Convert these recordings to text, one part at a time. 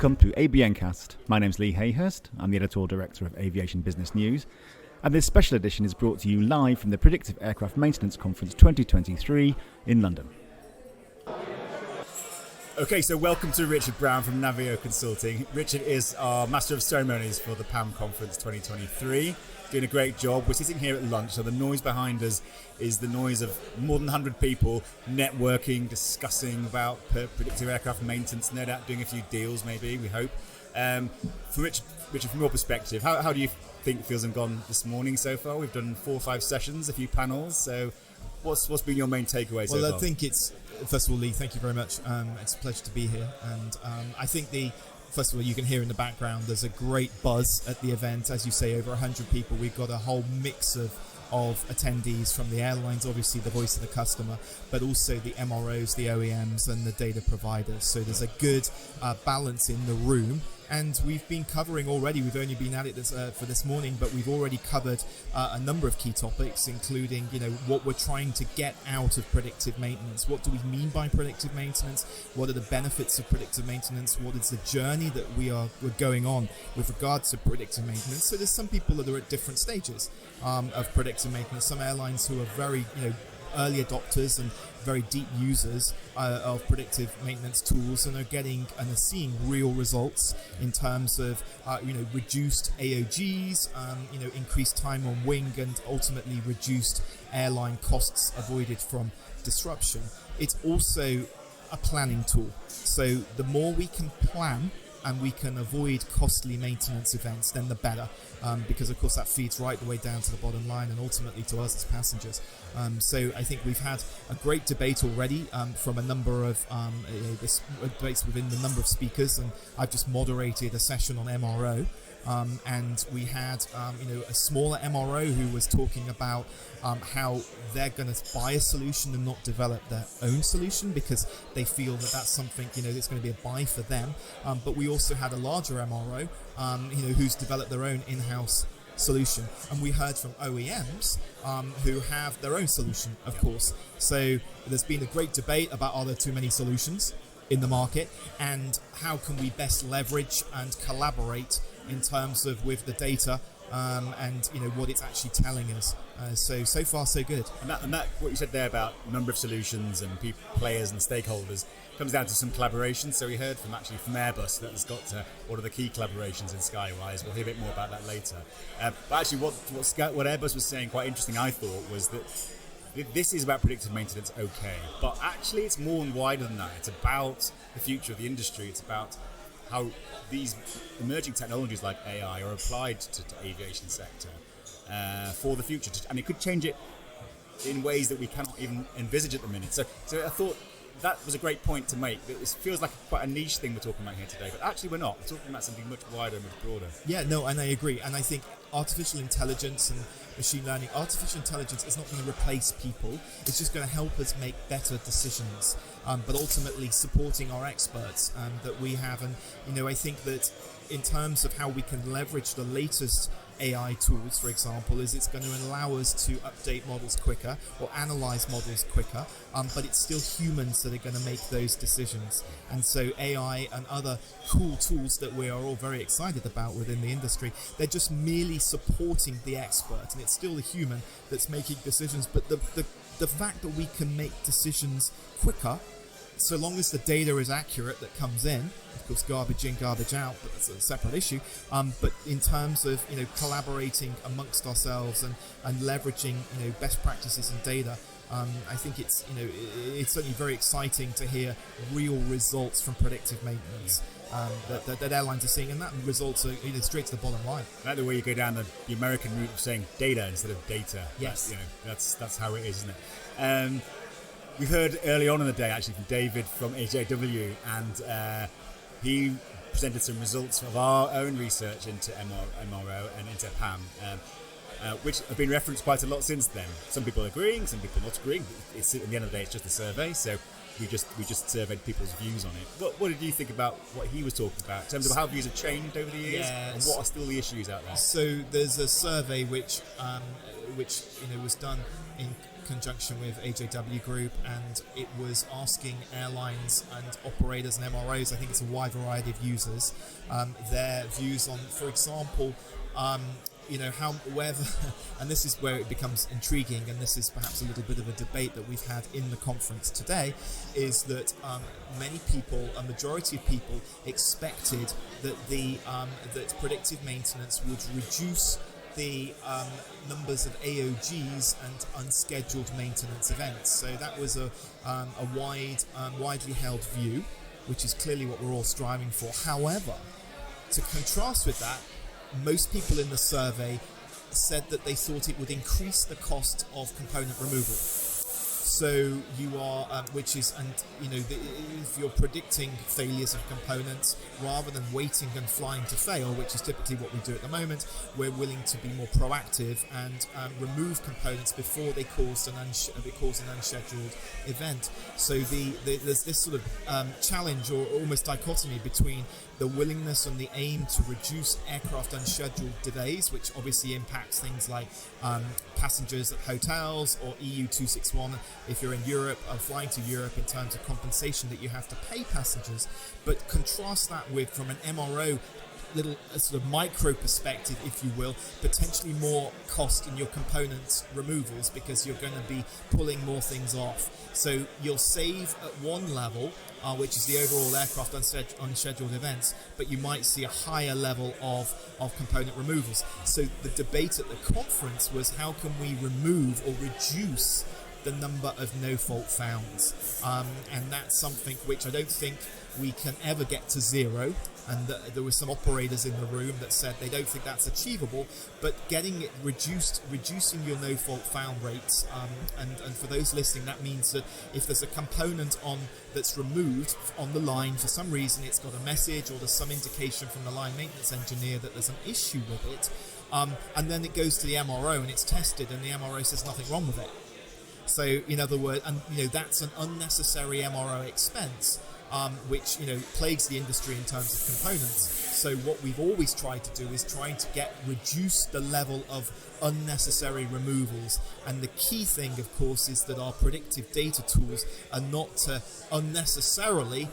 Welcome to ABNcast. My name's Lee Hayhurst. I'm the Editorial Director of Aviation Business News, and this special edition is brought to you live from the Predictive Aircraft Maintenance Conference 2023 in London. Okay, so welcome to Richard Brown from Navio Consulting. Richard is our Master of Ceremonies for the PAM Conference 2023. Doing a great job. We're sitting here at lunch, so the noise behind us is the noise of more than 100 people networking, discussing about predictive aircraft maintenance, no doubt doing a few deals maybe, we hope. From Richard, from your perspective, how do you think things have gone this morning so far? We've done 4 or 5 sessions, a few panels, so what's been your main takeaway so far? Well, I think it's, first of all, Lee, thank you very much. It's a pleasure to be here, and I think first of all, you can hear in the background there's a great buzz at the event. As you say, over 100 people. We've got a whole mix of attendees from the airlines, obviously the voice of the customer, but also the MROs, the OEMs, and the data providers. So there's a good balance in the room. And we've been covering already, we've only been at it for this morning, but we've already covered a number of key topics, including, what we're trying to get out of predictive maintenance. What do we mean by predictive maintenance? What are the benefits of predictive maintenance? What is the journey that we're going on with regards to predictive maintenance? So there's some people that are at different stages of predictive maintenance. Some airlines who are very, early adopters and very deep users of predictive maintenance tools, and are seeing real results in terms of reduced AOGs, increased time on wing, and ultimately reduced airline costs avoided from disruption. It's also a planning tool. So the more we can plan and we can avoid costly maintenance events, then the better, because of course that feeds right the way down to the bottom line and ultimately to us as passengers. So I think we've had a great debate already from a number of debates within the number of speakers, and I've just moderated a session on MRO. And we had a smaller MRO who was talking about how they're going to buy a solution and not develop their own solution because they feel that that's something that's going to be a buy for them. But we also had a larger MRO who's developed their own in-house solution, and we heard from OEMs who have their own solution, of course. So there's been a great debate about, are there too many solutions in the market, and how can we best leverage and collaborate in terms of with the data and what it's actually telling us. So far so good. And that what you said there about number of solutions and players and stakeholders comes down to some collaboration. So we heard from Airbus that has got one of the key collaborations in Skywise. We'll hear a bit more about that later. But actually what Airbus was saying, quite interesting I thought, was that this is about predictive maintenance, okay, but actually it's more and wider than that. It's about the future of the industry. It's about how these emerging technologies like AI are applied to the aviation sector for the future, and it could change it in ways that we cannot even envisage at the minute. So I thought that was a great point to make. It feels like quite a niche thing we're talking about here today, but actually we're not. We're talking about something much wider and much broader. Yeah, no, and I agree. And I think artificial intelligence and machine learning, artificial intelligence is not going to replace people. It's just going to help us make better decisions, but ultimately supporting our experts that we have. And, I think that in terms of how we can leverage the latest AI tools, for example, is it's going to allow us to update models quicker or analyze models quicker, but it's still humans that are going to make those decisions. And so AI and other cool tools that we are all very excited about within the industry, they're just merely supporting the expert, and it's still the human that's making decisions. But the fact that we can make decisions quicker, so long as the data is accurate that comes in, of course garbage in, garbage out, but that's a separate issue, but in terms of collaborating amongst ourselves and leveraging best practices and data, I think it's certainly very exciting to hear real results from predictive maintenance that airlines are seeing, and that results are straight to the bottom line. That's the way you go down the American route of saying data instead of data. Yes, that's how it is, isn't it? We heard early on in the day actually from David from HAW, and he presented some results of our own research into MRO and into PAM, which have been referenced quite a lot since then. Some people agreeing, some people not agreeing. At the end of the day, it's just a survey, so we just surveyed people's views on it. What did you think about what he was talking about in terms of how views have changed over the years, and what are still the issues out there? So there's a survey which which was done in conjunction with AJW Group, and it was asking airlines and operators and MROs, I think it's a wide variety of users, their views on, for example, and this is where it becomes intriguing, and this is perhaps a little bit of a debate that we've had in the conference today, is that a majority of people expected that that predictive maintenance would reduce the numbers of AOGs and unscheduled maintenance events. So that was a widely held view, which is clearly what we're all striving for. However, to contrast with that, most people in the survey said that they thought it would increase the cost of component removal. So you are, if you're predicting failures of components, rather than waiting and flying to fail, which is typically what we do at the moment, we're willing to be more proactive and remove components before they cause an unscheduled event. So there's this sort of challenge or almost dichotomy between the willingness and the aim to reduce aircraft unscheduled delays, which obviously impacts things like passengers at hotels, or EU 261 if you're in Europe, flying to Europe, in terms of compensation that you have to pay passengers. But contrast that with, from an MRO sort of micro perspective, if you will, potentially more cost in your components removals, because you're going to be pulling more things off. So you'll save at one level, which is the overall aircraft unscheduled events, but you might see a higher level of component removals. So the debate at the conference was, how can we remove or reduce the number of no-fault founds? And that's something which I don't think we can ever get to zero. And there were some operators in the room that said they don't think that's achievable, but getting it reducing your no-fault found rates, and for those listening, that means that if there's a component that's removed on the line, for some reason it's got a message or there's some indication from the line maintenance engineer that there's an issue with it, and then it goes to the MRO and it's tested and the MRO says nothing wrong with it. So in other words, that's an unnecessary MRO expense, which plagues the industry in terms of components. So what we've always tried to do is trying to reduce the level of unnecessary removals. And the key thing, of course, is that our predictive data tools are not to unnecessarily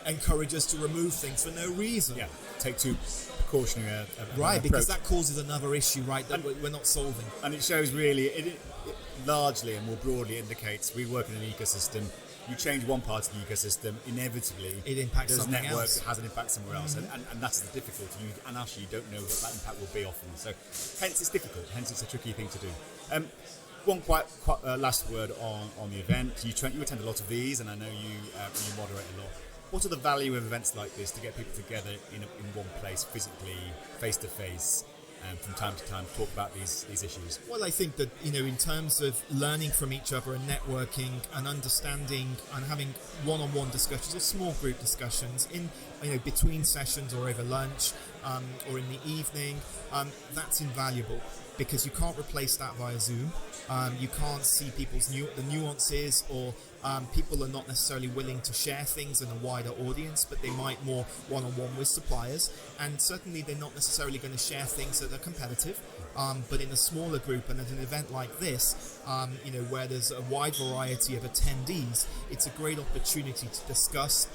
encourage us to remove things for no reason. Yeah, take too precautionary right, because that causes another issue, right, that we're not solving. And it shows really, it largely and more broadly indicates we work in an ecosystem. You change one part of the ecosystem, inevitably it impacts there's something network else. that has an impact somewhere else, and that's the difficulty. And actually, you don't know what that impact will be often. So, hence it's difficult. Hence it's a tricky thing to do. One quite last word on the event. You attend a lot of these, and I know you moderate a lot. What are the value of events like this to get people together in one place, physically, face to face? From time to time, talk about these issues? Well, I think that in terms of learning from each other and networking and understanding and having one-on-one discussions or small group discussions in between sessions or over lunch or in the evening, that's invaluable, because you can't replace that via Zoom. You can't see people's the nuances, or people are not necessarily willing to share things in a wider audience, but they might more one-on-one with suppliers, and certainly they're not necessarily going to share things that are competitive. But in a smaller group and at an event like this, where there's a wide variety of attendees, it's a great opportunity to discuss,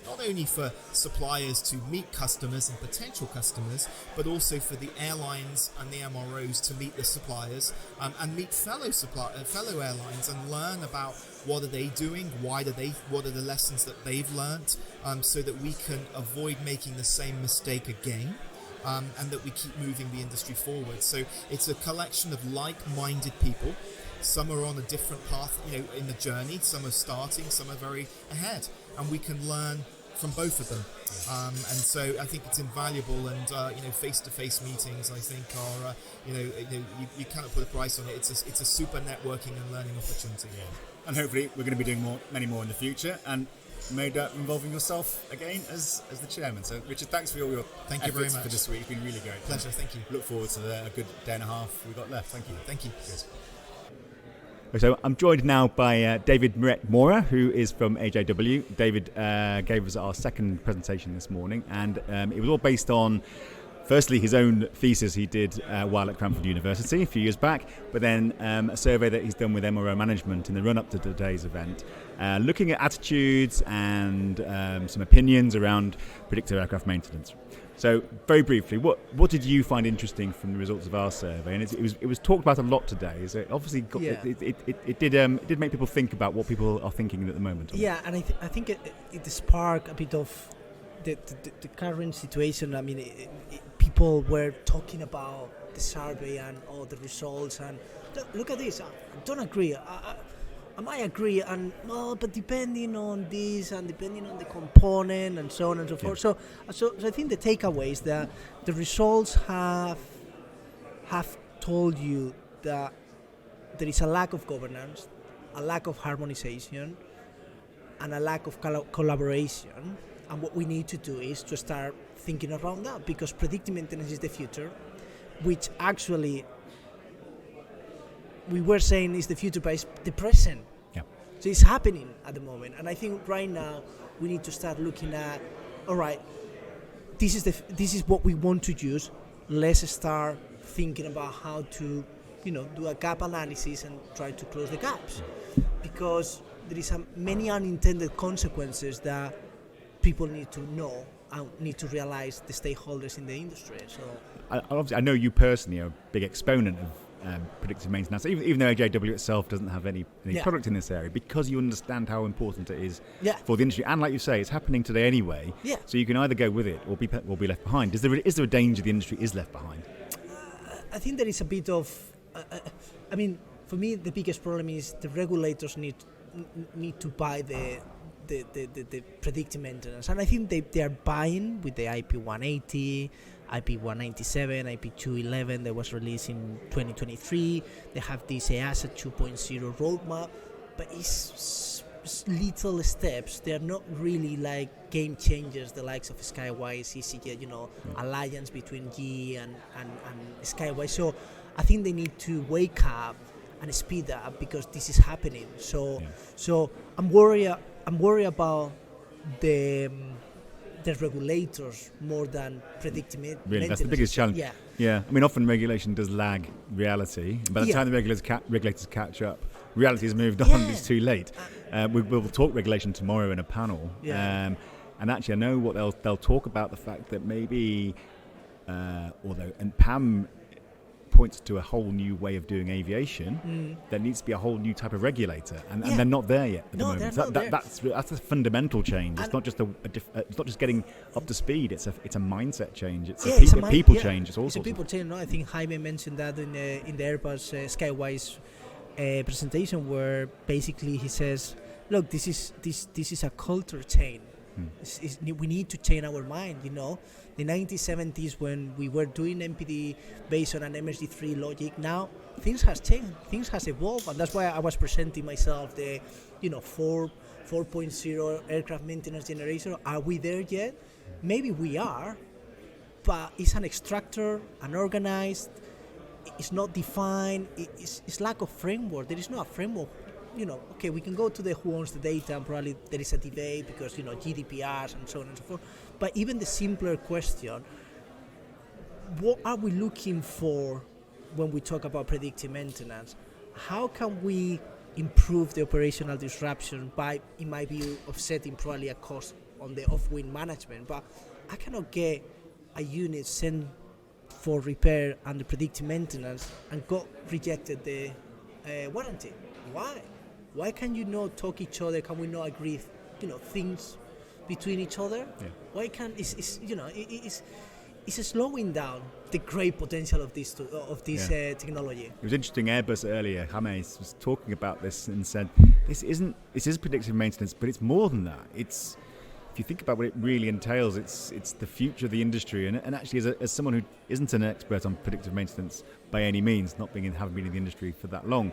not only for suppliers to meet customers and potential customers, but also for the airlines and the MROs to meet the suppliers, and meet fellow airlines and learn about what are they doing, what are the lessons that they've learnt, so that we can avoid making the same mistake again. And that we keep moving the industry forward. So it's a collection of like-minded people. Some are on a different path, in the journey. Some are starting, some are very ahead, and we can learn from both of them. And so I think it's invaluable. And face-to-face meetings, I think, are you cannot put a price on it. It's a super networking and learning opportunity. Yeah. And hopefully we're going to be doing many more in the future. And involving yourself again as the chairman. So, Richard, thanks for all your Thank you very much for this week. It's been really great. Pleasure. Thank you. Look forward to a good day and a half we've got left. Thank you. Thank you. Cheers. So I'm joined now by David Mora, who is from AJW. David gave us our second presentation this morning, and it was all based on firstly his own thesis he did while at Cranford University a few years back, but then a survey that he's done with MRO management in the run-up to today's event, looking at attitudes and some opinions around predictive aircraft maintenance. So, very briefly, what did you find interesting from the results of our survey? And it was talked about a lot today. So, it obviously, it did make people think about what people are thinking at the moment. Yeah, and I think it sparked a bit of the current situation. I mean, people were talking about the survey and all the results, and look at this. I don't agree. I might agree, and but depending on this and depending on the component and so on and so forth. So I think the takeaway is that the results have told you that there is a lack of governance, a lack of harmonization, and a lack of collaboration. And what we need to do is to start thinking around that, because predictive maintenance is the future, which actually we were saying is the future, but it's the present. Yeah. So it's happening at the moment, and I think right now we need to start looking at, all right, this is what we want to use. Let's start thinking about how to, do a gap analysis and try to close the gaps, because there is many unintended consequences that people need to know and need to realize, the stakeholders in the industry. So I know you personally are a big exponent of predictive maintenance, even though AJW itself doesn't have any product in this area, because you understand how important it is for the industry. And like you say, it's happening today anyway. Yeah. So you can either go with it or be left behind. Is there a danger the industry is left behind? I think there is a bit of. I mean, for me, the biggest problem is the regulators need to buy the predictive maintenance, and I think they are buying with the IP 180. IP 197, IP 211 that was released in 2023. They have this EASA 2.0 roadmap, but it's little steps. They are not really like game changers, the likes of Skywise, EasyJet, alliance between GE and Skywise. So I think they need to wake up and speed up, because this is happening. So I'm worried about the regulators more than predictive maintenance. Really, that's the biggest challenge. Yeah. I mean, often regulation does lag reality. By the time the regulators catch up, reality has moved on. It's too late. We'll talk regulation tomorrow in a panel. And actually, I know what they'll talk about, the fact that maybe, and Pam points to a whole new way of doing aviation, there needs to be a whole new type of regulator, and they're not there yet at the moment. That's a fundamental change. It's not just it's not just getting up to speed. It's a mindset change. It's a people change. It's a people change. No, I think Jaime mentioned that in the Airbus Skywise presentation, where basically he says, "Look, this is a culture change. We need to change our mind." The 1970s, when we were doing MPD based on an MSD3 logic, now things has changed, things has evolved, and that's why I was presenting myself the 4.0 aircraft maintenance generation. Are we there yet? Maybe we are, but it's an extractor, unorganized, it's not defined, it's lack of framework. There is no framework. Okay, we can go to the who owns the data, and probably there is a debate because, GDPRs and so on and so forth. But even the simpler question, what are we looking for when we talk about predictive maintenance? How can we improve the operational disruption by, in my view, offsetting probably a cost on the off-wing management? But I cannot get a unit sent for repair under predictive maintenance and got rejected the warranty. Why? Why can you not talk each other? Can we not agree, things between each other? Yeah. Why can't it's slowing down the great potential of this technology? It was interesting. Airbus earlier, James was talking about this and said, this is predictive maintenance, but it's more than that. If you think about what it really entails, it's the future of the industry. And actually, as someone who isn't an expert on predictive maintenance by any means, having been in the industry for that long,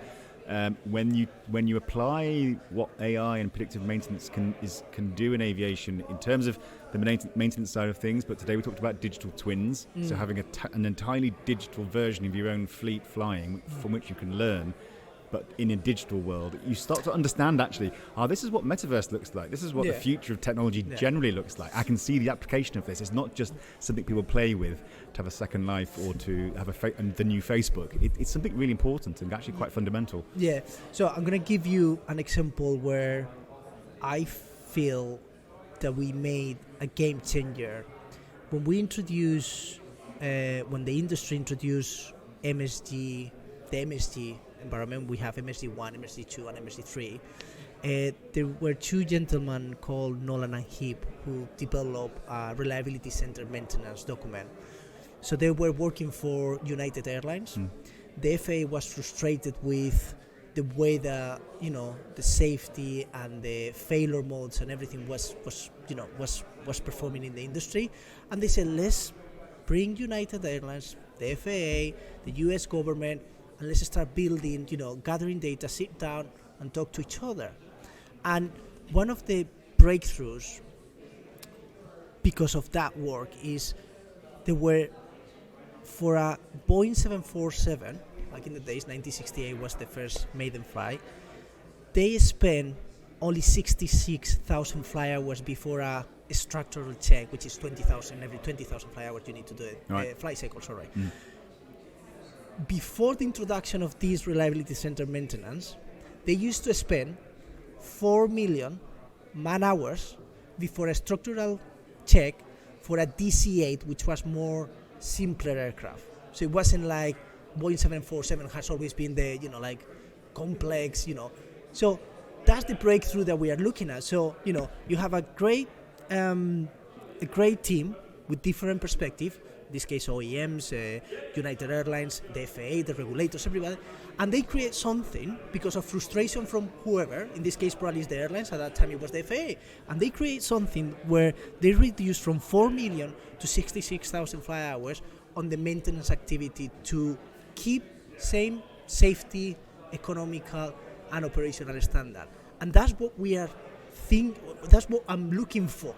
when you apply what AI and predictive maintenance can do in aviation in terms of the maintenance side of things, but today we talked about digital twins, so having an entirely digital version of your own fleet flying from which you can learn. but in a digital world, you start to understand actually, this is what metaverse looks like. This is what the future of technology generally looks like. I can see the application of this. It's not just something people play with to have a second life or to have the new Facebook. It's something really important and actually quite fundamental. Yeah. So I'm going to give you an example where I feel that we made a game changer when we introduced, when the industry introduced MSG, the MSG environment. We have MSG1, MSG2, and MSG3. There were two gentlemen called Nolan and Heap who developed a reliability center maintenance document. So they were working for United Airlines. The FAA was frustrated with the way that the safety and the failure modes and everything was performing in the industry, and they said, let's bring United Airlines, the FAA, the U.S. government, and let's start building, gathering data, sit down and talk to each other. And one of the breakthroughs because of that work is there were, for a Boeing 747, back in the days, 1968 was the first maiden flight, they spent only 66,000 flight hours before a structural check, which is 20,000. Every 20,000 flight hours you need to do it. Right. Flight cycle, sorry. Before the introduction of this reliability center maintenance, they used to spend 4 million man hours before a structural check for a DC-8, which was more simpler aircraft. So it wasn't like Boeing 747 has always been the, complex, So that's the breakthrough that we are looking at. So, you have a great team with different perspective. In this case, OEMs, United Airlines, the FAA, the regulators, everybody. And they create something because of frustration from whoever. In this case, probably it's the airlines. At that time, it was the FAA. And they create something where they reduce from 4 million to 66,000 flight hours on the maintenance activity to keep same safety, economical, and operational standard. And that's what we are that's what I'm looking for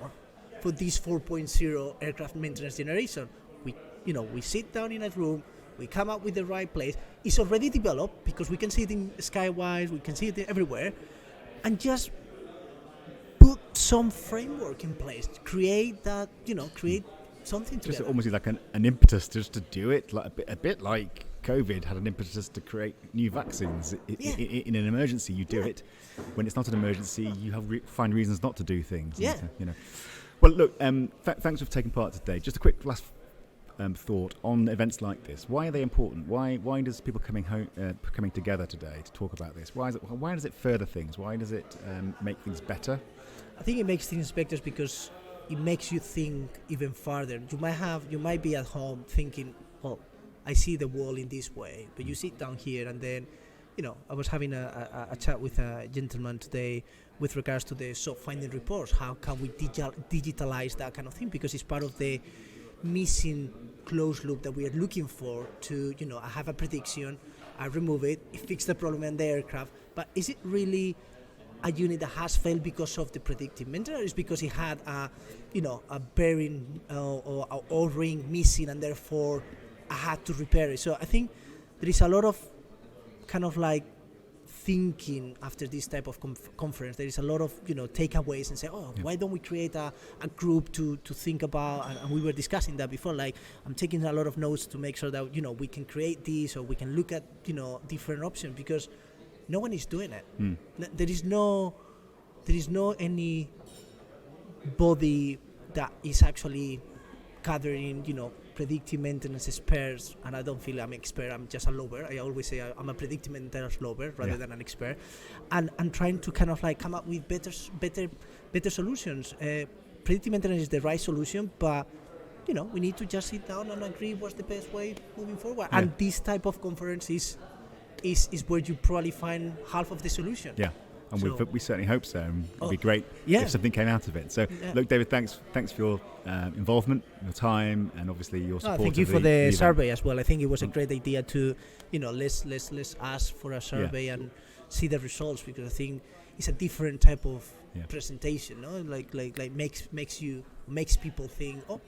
this 4.0 aircraft maintenance generation. We sit down in a room, we come up with the right place. It's already developed because we can see it in Skywise, we can see it everywhere, and just put some framework in place, create that, create something together. Just almost like an impetus just to do it, like a bit like COVID had an impetus to create new vaccines. In an emergency, you do it. When it's not an emergency, you find reasons not to do things. Yeah. Well, look, thanks for taking part today. Just a quick last thought on events like this. Why are they important? Why does people coming together today to talk about this? Why does it further things? Why does it make things better? I think it makes things better because it makes you think even farther. You might be at home thinking, well, I see the world in this way, but you sit down here and then, I was having a chat with a gentleman today with regards to the finding reports. How can we digitalize that kind of thing? Because it's part of the missing closed loop that we are looking for to, I have a prediction, I remove it fix the problem in the aircraft, but is it really a unit that has failed because of the predictive maintenance, or is because it had a bearing or an O-ring missing and therefore I had to repair it? So I think there is a lot of kind of like thinking after this type of conference. There is a lot of takeaways and say, why don't we create a group to think about, and we were discussing that before, like I'm taking a lot of notes to make sure that we can create this, or we can look at different options, because no one is doing it. There is no any body that is actually gathering predictive maintenance experts, and I don't feel I'm an expert, I'm just a lover. I always say I'm a predictive maintenance lover rather than an expert, and trying to kind of like come up with better solutions. Predictive maintenance is the right solution, but we need to just sit down and agree what's the best way moving forward. And this type of conference is where you probably find half of the solution. And we certainly hope so. And it'd be great if something came out of it. So, look, David, thanks for your involvement, your time, and obviously your support. Thank you for the survey as well. I think it was a great idea to, let's ask for a survey and see the results, because I think it's a different type of presentation. No, like makes people think. Oh,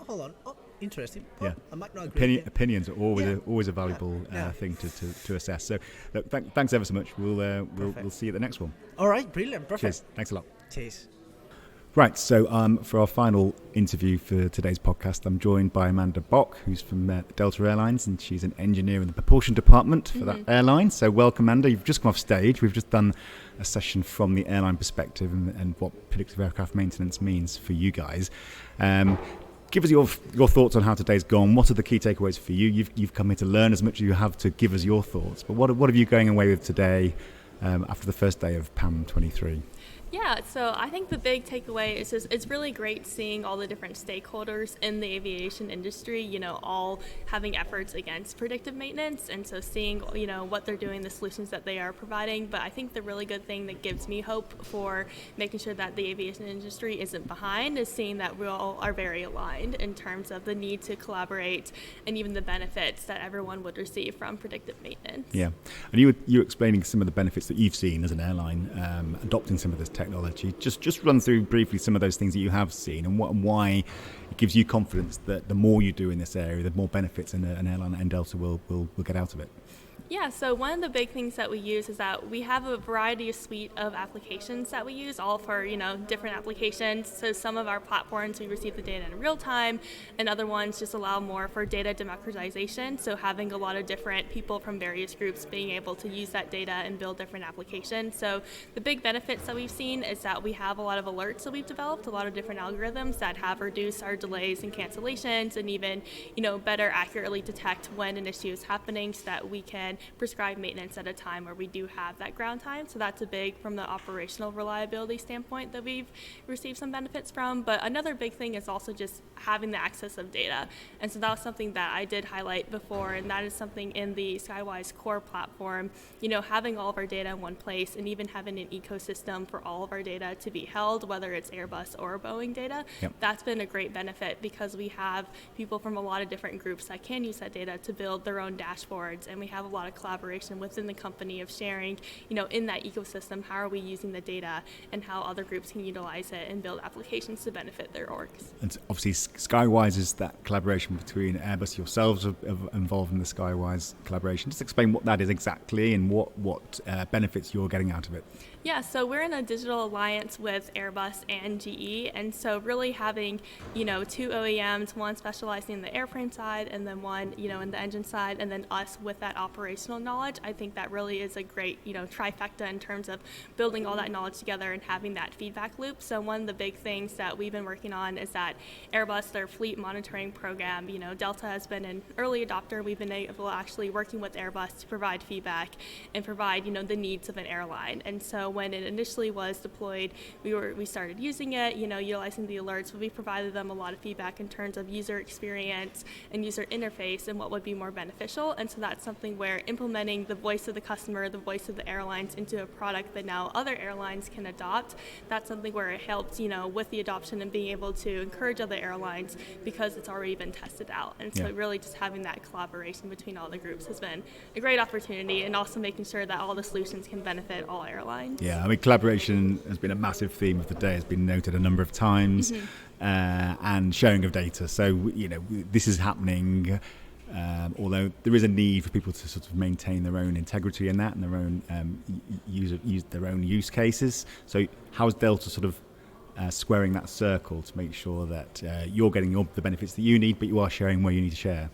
hold on. Oh, interesting. Yeah. Well, I might not agree. Opinions are always a valuable Yeah. thing to assess. So, look, thanks ever so much. We'll see you at the next one. All right, brilliant, perfect. Cheers. Thanks a lot. Cheers. Right, so for our final interview for today's podcast, I'm joined by Amanda Bach, who's from Delta Airlines, and she's an engineer in the propulsion department for that airline. So welcome, Amanda. You've just come off stage. We've just done a session from the airline perspective and what predictive aircraft maintenance means for you guys. Give us your thoughts on how today's gone. What are the key takeaways for you? You've come here to learn as much as you have to give us your thoughts. But what have you going away with today after the first day of PAM 23? Yeah, so I think the big takeaway is just it's really great seeing all the different stakeholders in the aviation industry, you know, all having efforts against predictive maintenance, and so seeing, you know, what they're doing, the solutions that they are providing. But I think the really good thing that gives me hope for making sure that the aviation industry isn't behind is seeing that we all are very aligned in terms of the need to collaborate and even the benefits that everyone would receive from predictive maintenance. Yeah, and you were explaining some of the benefits that you've seen as an airline adopting some of this technology. Just run through briefly some of those things that you have seen and why it gives you confidence that the more you do in this area, the more benefits an airline and Delta will get out of it. Yeah, so one of the big things that we use is that we have a variety of suite of applications that we use, all for, you know, different applications. So some of our platforms, we receive the data in real time, and other ones just allow more for data democratization. So having a lot of different people from various groups being able to use that data and build different applications. So the big benefits that we've seen is that we have a lot of alerts that we've developed, a lot of different algorithms that have reduced our delays and cancellations, and even, you know, better accurately detect when an issue is happening so that we can prescribe maintenance at a time where we do have that ground time. So that's a big, from the operational reliability standpoint, that we've received some benefits from. But another big thing is also just having the access of data. And so that was something that I did highlight before, and that is something in the Skywise core platform, you know, having all of our data in one place and even having an ecosystem for all of our data to be held, whether it's Airbus or Boeing data. Yep. That's been a great benefit because we have people from a lot of different groups that can use that data to build their own dashboards, and we have a lot of collaboration within the company of sharing, you know, in that ecosystem, how are we using the data and how other groups can utilize it and build applications to benefit their orgs. And obviously Skywise is that collaboration between Airbus. Yourselves are involved in the Skywise collaboration. Just explain what that is exactly and what benefits you're getting out of it. Yeah, so we're in a digital alliance with Airbus and GE, and so really having, you know, two OEMs, one specializing in the airframe side and then one, you know, in the engine side, and then us with that operational knowledge. I think that really is a great, you know, trifecta in terms of building all that knowledge together and having that feedback loop. So one of the big things that we've been working on is that Airbus, their fleet monitoring program, you know, Delta has been an early adopter. We've been able actually working with Airbus to provide feedback and provide, you know, the needs of an airline. And so when it initially was deployed, we started using it, you know, utilizing the alerts, but we provided them a lot of feedback in terms of user experience and user interface and what would be more beneficial. And so that's something where implementing the voice of the customer, the voice of the airlines into a product that now other airlines can adopt, that's something where it helps, you know, with the adoption and being able to encourage other airlines because it's already been tested out. And so really just having that collaboration between all the groups has been a great opportunity, and also making sure that all the solutions can benefit all airlines. Yeah, I mean, collaboration has been a massive theme of the day. It's been noted a number of times, and sharing of data. So, you know, this is happening, although there is a need for people to sort of maintain their own integrity in that and their own use their own use cases. So how is Delta sort of squaring that circle to make sure that you're getting the benefits that you need, but you are sharing where you need to share?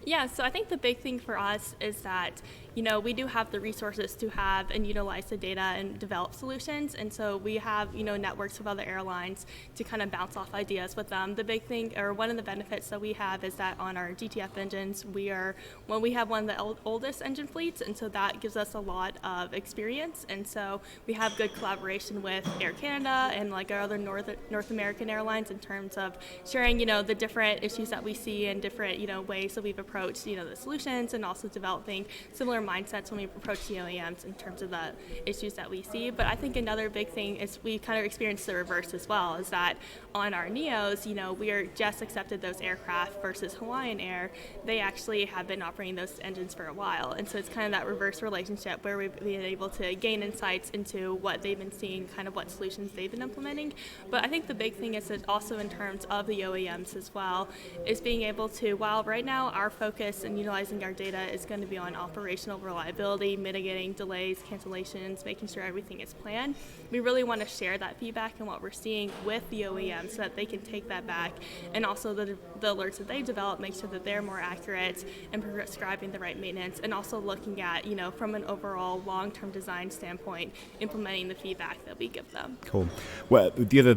Yeah, so I think the big thing for us is that, you know, we do have the resources to have and utilize the data and develop solutions. And so we have, you know, networks of other airlines to kind of bounce off ideas with them. The big thing, or one of the benefits that we have, is that on our GTF engines, we have one of the oldest engine fleets. And so that gives us a lot of experience. And so we have good collaboration with Air Canada and like our other North American airlines in terms of sharing, you know, the different issues that we see and different, you know, ways that we've approached approach, the solutions, and also developing similar mindsets when we approach the OEMs in terms of the issues that we see. But I think another big thing is we kind of experienced the reverse as well, is that on our NEOs, we are just accepted those aircraft versus Hawaiian Air. They actually have been operating those engines for a while. And so it's kind of that reverse relationship where we've been able to gain insights into what they've been seeing, kind of what solutions they've been implementing. But I think the big thing is that also in terms of the OEMs as well, is being able to, while right now our focus in utilizing our data is going to be on operational reliability, mitigating delays, cancellations, making sure everything is planned, we really want to share that feedback and what we're seeing with the OEM so that they can take that back, and also the alerts that they develop, make sure that they're more accurate and prescribing the right maintenance, and also looking at, from an overall long-term design standpoint, implementing the feedback that we give them. Cool. Well, the other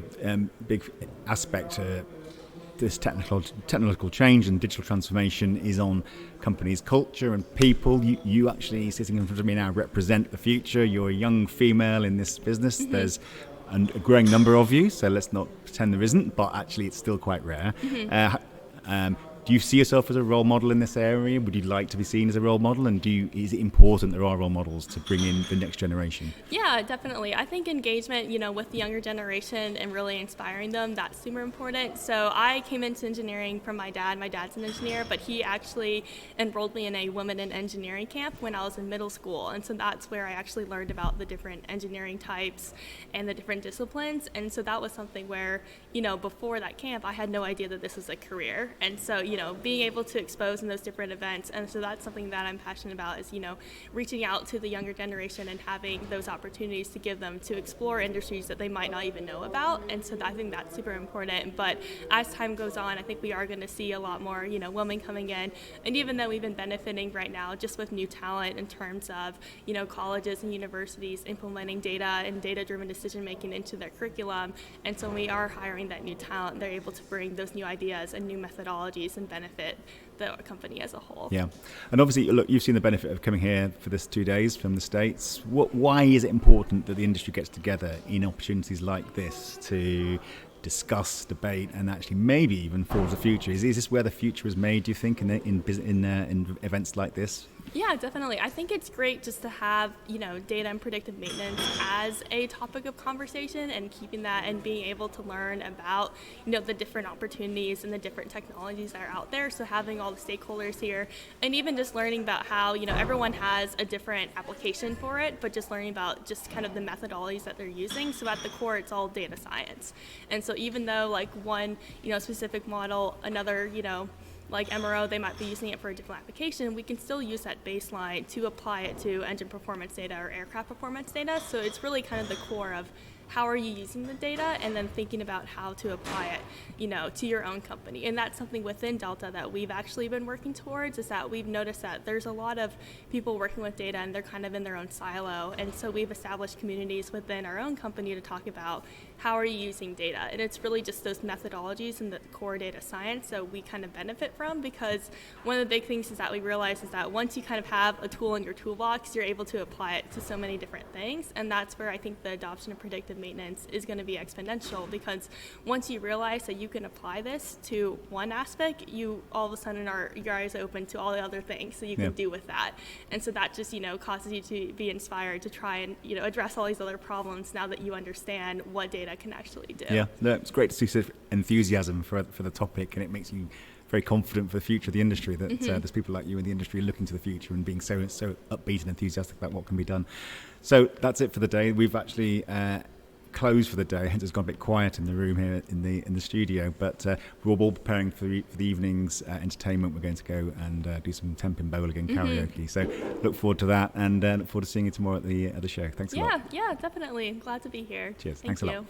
big aspect to this technological change and digital transformation is on companies' culture and people. You actually, sitting in front of me now, represent the future. You're a young female in this business. Mm-hmm. There's a growing number of you, so let's not pretend there isn't, but actually it's still quite rare. Mm-hmm. Do you see yourself as a role model in this area? Would you like to be seen as a role model? And is it important there are role models to bring in the next generation? Yeah, definitely. I think engagement, with the younger generation and really inspiring them, that's super important. So I came into engineering from my dad. My dad's an engineer, but he actually enrolled me in a women in engineering camp when I was in middle school. And so that's where I actually learned about the different engineering types and the different disciplines. And so that was something where, before that camp, I had no idea that this was a career. And so, being able to expose in those different events. And so that's something that I'm passionate about is, reaching out to the younger generation and having those opportunities to give them to explore industries that they might not even know about. And so I think that's super important. But as time goes on, I think we are going to see a lot more, women coming in. And even though we've been benefiting right now just with new talent in terms of, colleges and universities implementing data and data-driven decision-making into their curriculum. And so when we are hiring that new talent, they're able to bring those new ideas and new methodologies and benefit the company as a whole. Yeah, and obviously, look, you've seen the benefit of coming here for this 2 days from the States. Why is it important that the industry gets together in opportunities like this to discuss, debate, and actually maybe even forge the future? Is this where the future is made, do you think, in events like this? Yeah, definitely. I think it's great just to have, data and predictive maintenance as a topic of conversation, and keeping that and being able to learn about, the different opportunities and the different technologies that are out there. So having all the stakeholders here, and even just learning about how, everyone has a different application for it, but just learning about just kind of the methodologies that they're using. So at the core, it's all data science. And so even though like one, specific model, another, like MRO, they might be using it for a different application, we can still use that baseline to apply it to engine performance data or aircraft performance data. So it's really kind of the core of how are you using the data, and then thinking about how to apply it, to your own company. And that's something within Delta that we've actually been working towards, is that we've noticed that there's a lot of people working with data and they're kind of in their own silo. And so we've established communities within our own company to talk about how are you using data. And it's really just those methodologies and the core data science that we kind of benefit from, because one of the big things is that we realize is that once you kind of have a tool in your toolbox, you're able to apply it to so many different things. And that's where I think the adoption of predictive maintenance is going to be exponential, because once you realize that you can apply this to one aspect, you all of a sudden your eyes open to all the other things that you can do with that. And so that just, causes you to be inspired to try and, address all these other problems now that you understand what data can actually do. Yeah, no, it's great to see sort of enthusiasm for the topic, and it makes you very confident for the future of the industry, that there's people like you in the industry looking to the future and being so upbeat and enthusiastic about what can be done. So that's it for the day. We've actually closed for the day, hence it's gone a bit quiet in the room here in the studio, but we're all preparing for the evening's entertainment. We're going to go and do some temping bowling and karaoke, so look forward to that, and look forward to seeing you tomorrow at the show. Thanks a lot. Yeah, definitely. Glad to be here. Cheers. Thanks a lot. you.